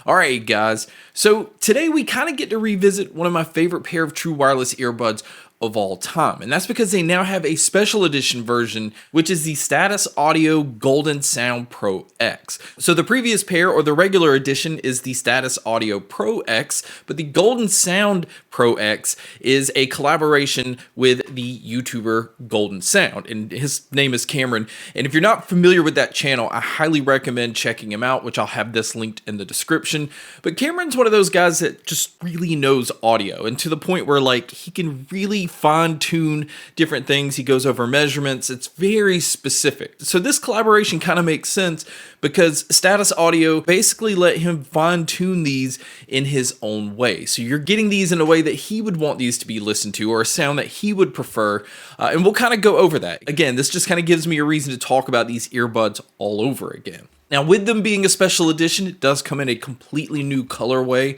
Alright guys, so today we kind of get to revisit one of my favorite pair of true wireless earbuds of all time, and that's because they now have a special edition version, which is the Status Audio GoldenSound Pro X. So the previous pair, or the regular edition, is the Status Audio Pro X, but the GoldenSound Pro X is a collaboration with the YouTuber GoldenSound, and his name is Cameron. And if you're not familiar with that channel, I highly recommend checking him out, which I'll have this linked in the description. But Cameron's one of those guys that just really knows audio, and to the point where like he can really fine-tune different things. He goes over measurements. It's very specific. So this collaboration kind of makes sense because Status Audio basically let him fine-tune these in his own way. So you're getting these in a way that he would want these to be listened to, or a sound that he would prefer. And we'll kind of go over that. Again, this just kind of gives me a reason to talk about these earbuds all over again. Now, with them being a special edition, it does come in a completely new colorway,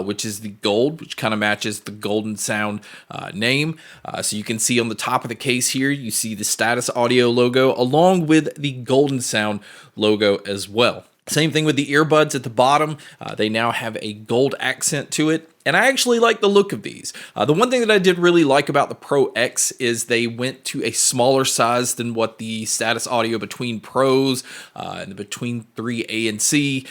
which is the gold, which kind of matches the GoldenSound name. So you can see on the top of the case here, you see the Status Audio logo along with the GoldenSound logo as well. Same thing with the earbuds at the bottom. They now have a gold accent to it. And I actually like the look of these. The one thing that I did really like about the Pro X is they went to a smaller size than what the Status Audio Between Pros and the Between 3A and C.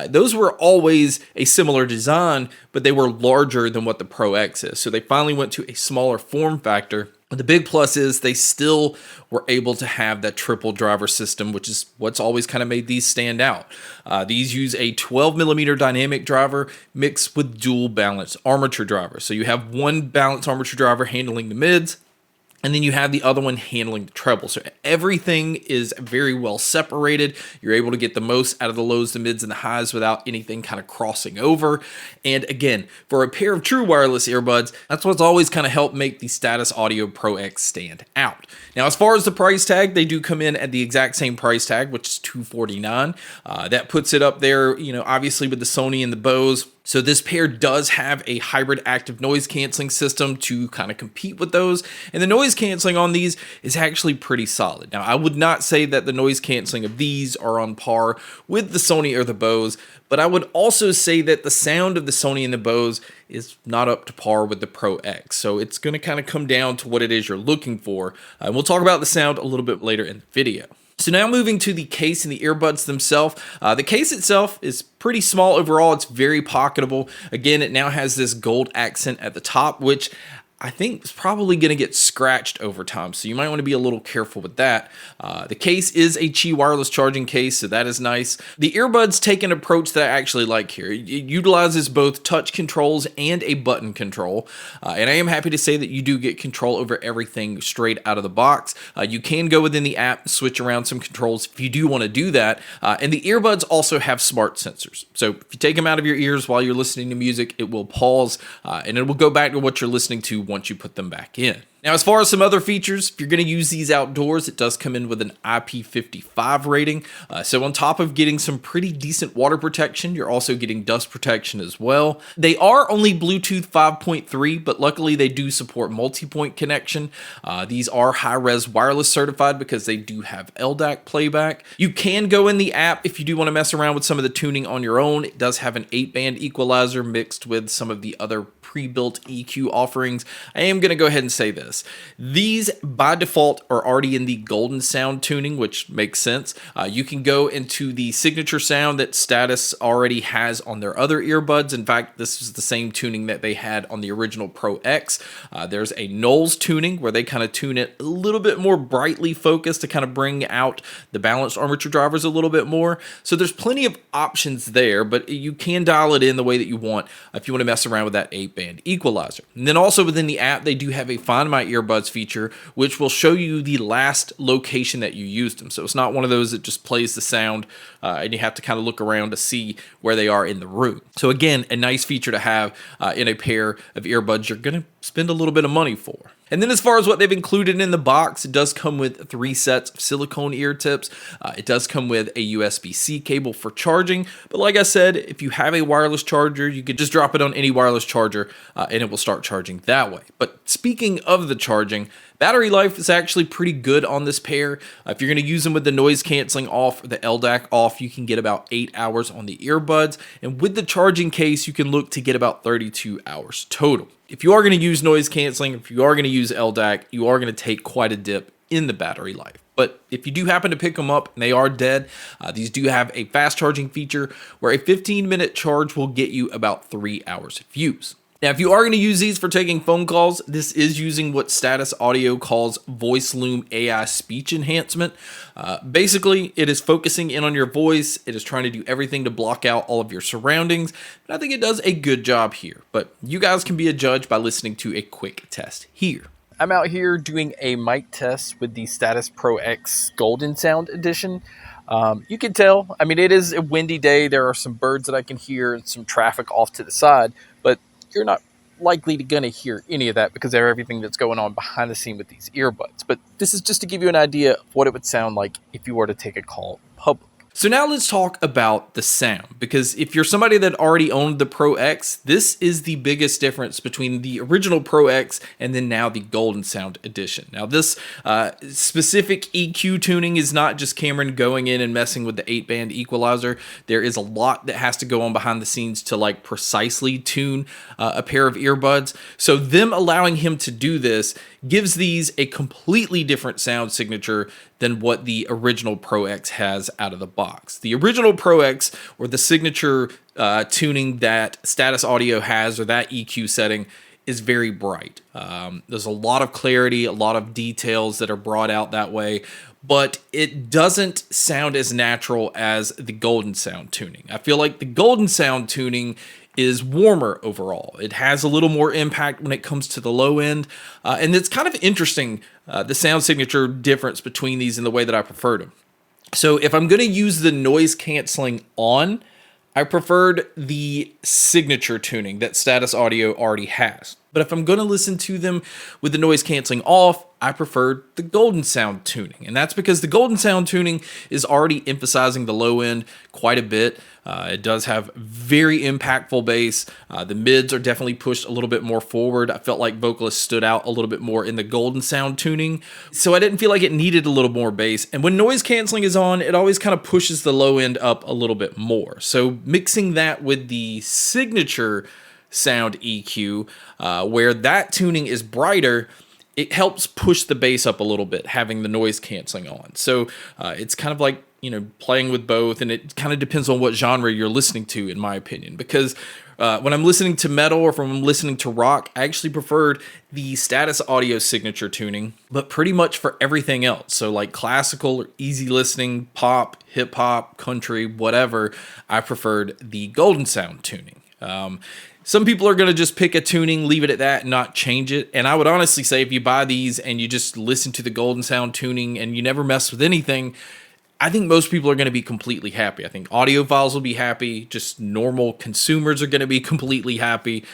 Those were always a similar design, but they were larger than what the Pro X is. So they finally went to a smaller form factor. The big plus is they still were able to have that triple driver system, which is what's always kind of made these stand out. These use a 12mm dynamic driver mixed with dual balance armature driver. So you have one balance armature driver handling the mids, and then you have the other one handling the treble. So everything is very well separated. You're able to get the most out of the lows, the mids, and the highs without anything kind of crossing over. And again, for a pair of true wireless earbuds, that's what's always kind of helped make the Status Audio Pro X stand out. Now, as far as the price tag, they do come in at the exact same price tag, which is $249. That puts it up there, obviously with the Sony and the Bose. So this pair does have a hybrid active noise canceling system to kind of compete with those. And the noise canceling on these is actually pretty solid. Now, I would not say that the noise canceling of these are on par with the Sony or the Bose, but I would also say that the sound of the Sony and the Bose is not up to par with the Pro X. So it's going to kind of come down to what it is you're looking for. And we'll talk about the sound a little bit later in the video. So now moving to the case and the earbuds themselves. The case itself is pretty small overall. It's very pocketable. Again, it now has this gold accent at the top, which I think is probably going to get scratched over time, so you might want to be a little careful with that. The case is a Qi wireless charging case, so that is nice. The earbuds take an approach that I actually like here. It utilizes both touch controls and a button control, and I am happy to say that you do get control over everything straight out of the box. You can go within the app and switch around some controls if you do want to do that, and the earbuds also have smart sensors. So if you take them out of your ears while you're listening to music, it will pause, and it will go back to what you're listening to once you put them back in. Now, as far as some other features, if you're going to use these outdoors, it does come in with an IP55 rating. So on top of getting some pretty decent water protection, you're also getting dust protection as well. They are only Bluetooth 5.3, but luckily they do support multi-point connection. These are high-res wireless certified because they do have LDAC playback. You can go in the app if you do want to mess around with some of the tuning on your own. It does have an 8-band equalizer mixed with some of the other pre-built EQ offerings. I am going to go ahead and say this. These by default are already in the GoldenSound tuning, which makes sense. You can go into the signature sound that Status already has on their other earbuds. In fact, this is the same tuning that they had on the original Pro X. There's a Knowles tuning where they kind of tune it a little bit more brightly focused to kind of bring out the balanced armature drivers a little bit more. So there's plenty of options there, but you can dial it in the way that you want if you want to mess around with that 8-band equalizer. And then also within the app, they do have a Find My Earbuds feature, which will show you the last location that you used them. So it's not one of those that just plays the sound and you have to kind of look around to see where they are in the room. So again, a nice feature to have in a pair of earbuds you're going to spend a little bit of money for. And then as far as what they've included in the box, it does come with 3 sets of silicone ear tips. It does come with a USB-C cable for charging. But like I said, if you have a wireless charger, you could just drop it on any wireless charger and it will start charging that way. But speaking of the charging, Battery life is actually pretty good on this pair. If you're going to use them with the noise canceling off or the LDAC off, you can get about 8 hours on the earbuds. And with the charging case, you can look to get about 32 hours total. If you are going to use noise canceling, if you are going to use LDAC, you are going to take quite a dip in the battery life. But if you do happen to pick them up and they are dead, these do have a fast charging feature where a 15-minute charge will get you about 3 hours of use. Now, if you are going to use these for taking phone calls, this is using what Status Audio calls Voice Loom AI speech enhancement. Basically, it is focusing in on your voice. It is trying to do everything to block out all of your surroundings. And I think it does a good job here. But you guys can be a judge by listening to a quick test here. I'm out here doing a mic test with the Status Pro X GoldenSound edition. You can tell, I mean, it is a windy day. There are some birds that I can hear and some traffic off to the side, but you're not likely to gonna hear any of that because of everything that's going on behind the scene with these earbuds. But this is just to give you an idea of what it would sound like if you were to take a call in public. So now let's talk about the sound, because if you're somebody that already owned the Pro X, this is the biggest difference between the original Pro X and then now the GoldenSound edition. Now this specific EQ tuning is not just Cameron going in and messing with the 8-band equalizer. There is a lot that has to go on behind the scenes to like precisely tune a pair of earbuds. So them allowing him to do this gives these a completely different sound signature than what the original Pro X has out of the box. The original Pro X, or the signature tuning that Status Audio has, or that EQ setting, is very bright. There's a lot of clarity, a lot of details that are brought out that way, but it doesn't sound as natural as the GoldenSound tuning. I feel like the GoldenSound tuning is warmer overall. It has a little more impact when it comes to the low end, and it's kind of interesting, the sound signature difference between these and the way that I preferred them. So if I'm going to use the noise canceling on, I preferred the signature tuning that Status Audio already has. But if I'm going to listen to them with the noise canceling off, I preferred the GoldenSound tuning. And that's because the GoldenSound tuning is already emphasizing the low end quite a bit. It does have very impactful bass. The mids are definitely pushed a little bit more forward. I felt like vocalists stood out a little bit more in the GoldenSound tuning. So I didn't feel like it needed a little more bass. And when noise canceling is on, it always kind of pushes the low end up a little bit more. So mixing that with the signature sound EQ, where that tuning is brighter, it helps push the bass up a little bit, having the noise canceling on. So it's kind of like, you know, playing with both, and it kind of depends on what genre you're listening to, in my opinion, because when I'm listening to metal or if I'm listening to rock, I actually preferred the Status Audio signature tuning, but pretty much for everything else. So like classical or easy listening, pop, hip hop, country, whatever, I preferred the GoldenSound tuning. Some people are going to just pick a tuning, leave it at that, and not change it. And I would honestly say if you buy these and you just listen to the GoldenSound tuning and you never mess with anything, I think most people are going to be completely happy. I think audiophiles will be happy. Just normal consumers are going to be completely happy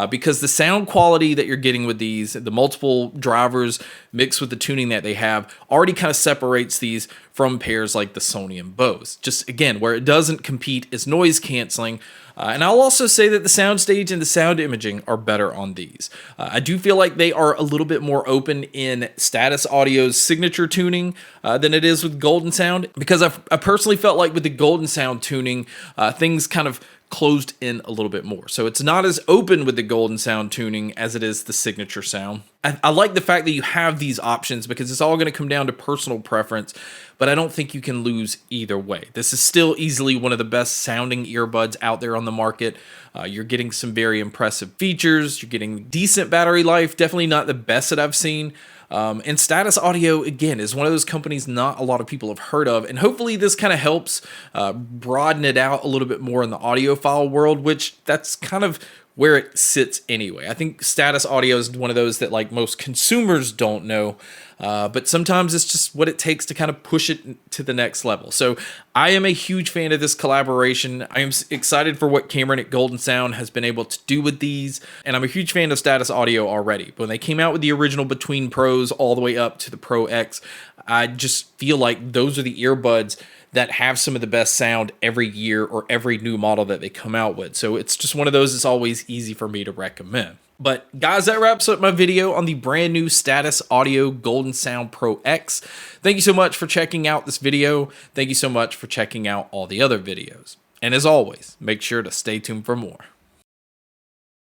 because the sound quality that you're getting with these, the multiple drivers mixed with the tuning that they have, already kind of separates these from pairs like the Sony and Bose. Just again, where it doesn't compete is noise canceling. And I'll also say that the soundstage and the sound imaging are better on these. I do feel like they are a little bit more open in Status Audio's signature tuning than it is with GoldenSound, because I personally felt like with the GoldenSound tuning, things kind of closed in a little bit more. So it's not as open with the GoldenSound tuning as it is the signature sound. I like the fact that you have these options because it's all going to come down to personal preference, but I don't think you can lose either way. This is still easily one of the best sounding earbuds out there on the market. You're getting some very impressive features. You're getting decent battery life, definitely not the best that I've seen. And Status Audio, again, is one of those companies not a lot of people have heard of. And hopefully this kind of helps broaden it out a little bit more in the audiophile world, which that's kind of where it sits anyway. I think Status Audio is one of those that like most consumers don't know, but sometimes it's just what it takes to kind of push it to the next level. So I am a huge fan of this collaboration. I am excited for what Cameron at GoldenSound has been able to do with these, and I'm a huge fan of Status Audio already. When they came out with the original Between Pros all the way up to the Pro X, I just feel like those are the earbuds that have some of the best sound every year or every new model that they come out with. So it's just one of those that's always easy for me to recommend. But guys, that wraps up my video on the brand new Status Audio GoldenSound Pro X. Thank you so much for checking out this video. Thank you so much for checking out all the other videos. And as always, make sure to stay tuned for more.